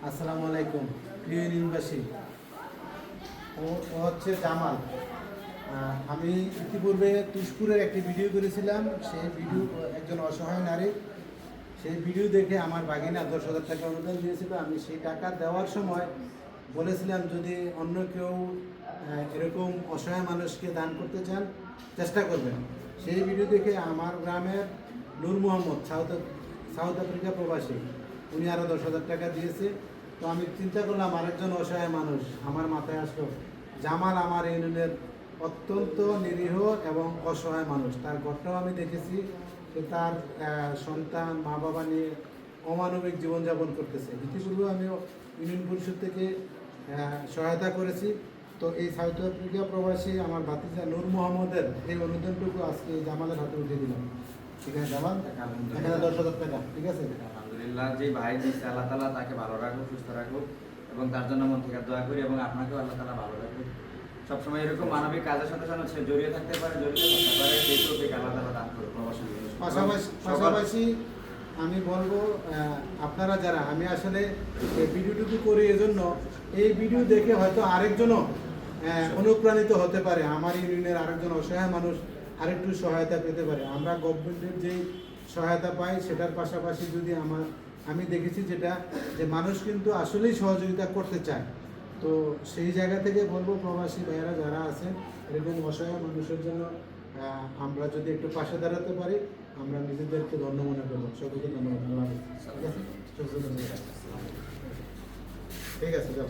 আসসালামু আলাইকুম প্রিয় ইউনিয়নবাসী। ও হচ্ছে জামাল। আমি ইতিপূর্বে তুষপুরের একটি ভিডিও করেছিলাম। সেই ভিডিও একজন অসহায় নারী, সেই ভিডিও দেখে আমার বাগিনা 10,000 টাকা অনুদান দিয়েছিল। আমি সেই টাকা দেওয়ার সময় বলেছিলাম যদি অন্য কেউ এরকম অসহায় মানুষকে দান করতে চান চেষ্টা করবেন। সেই ভিডিও দেখে আমার গ্রামের নূর মোহাম্মদ সাউথ আফ্রিকা প্রবাসী, উনি আরও 10,000 টাকা দিয়েছে। তো আমি চিন্তা করলাম আরেকজন অসহায় মানুষ আমার মাথায় আসলো, জামাল আমার ইউনিয়নের অত্যন্ত নিরীহ এবং অসহায় মানুষ। তার ঘরটাও আমি দেখেছি যে তার সন্তান মা বাবা নিয়ে অমানবিক জীবনযাপন করতেছে। ইতিপূর্বে আমিও ইউনিয়ন পরিষদ থেকে সহায়তা করেছি। তো এই সাউথ আফ্রিকা প্রবাসী আমার ভাতিজা নূর মোহাম্মদের এই অনুদানটুকু আজকে জামালের হাতে উঠে দিলাম। ঠিক আছে জামাল, এখানে 10,000 টাকা। ঠিক আছে, আলহামদুলিল্লাহ। যে ভাই দিচ্ছে আল্লাহ তাআলা তাকে ভালো রাখুক, সুস্থ রাখুক এবং তার জন্য মন থেকে দোয়া করি এবং আপনাকেও আল্লাহ তাআলা ভালো রাখুক। সবসময় এরকম মানবিক কাজের সাথে সে জড়িয়ে থাকতে পারে, জড়িত থাকতে পারে, সেই তৌফিক আল্লাহ তাআলা দান করুন। পাশাপাশি আমি বলবো আপনারা যারা, আমি আসলে এই ভিডিওটুকু করি এজন্য, এই ভিডিও দেখে হয়তো আরেকজনও অনুপ্রাণিত হতে পারে, আমার ইউনিয়নের আরেকজন অসহায় মানুষ আরেকটু সহায়তা পেতে পারে। আমরা গভর্নমেন্টের যেই সহায়তা পাই সেটার পাশাপাশি যদি আমি দেখেছি যেটা যে মানুষ কিন্তু আসলেই সহযোগিতা করতে চায়। তো সেই জায়গা থেকে বলবো প্রবাসী ভাইয়েরা যারা আছেন এরকম অসহায় মানুষের জন্য আমরা যদি একটু পাশে দাঁড়াতে পারি আমরা নিজেদেরকে ধন্য মনে করবো। সকলকে ধন্যবাদ। ঠিক আছে, ঠিক আছে, যাও।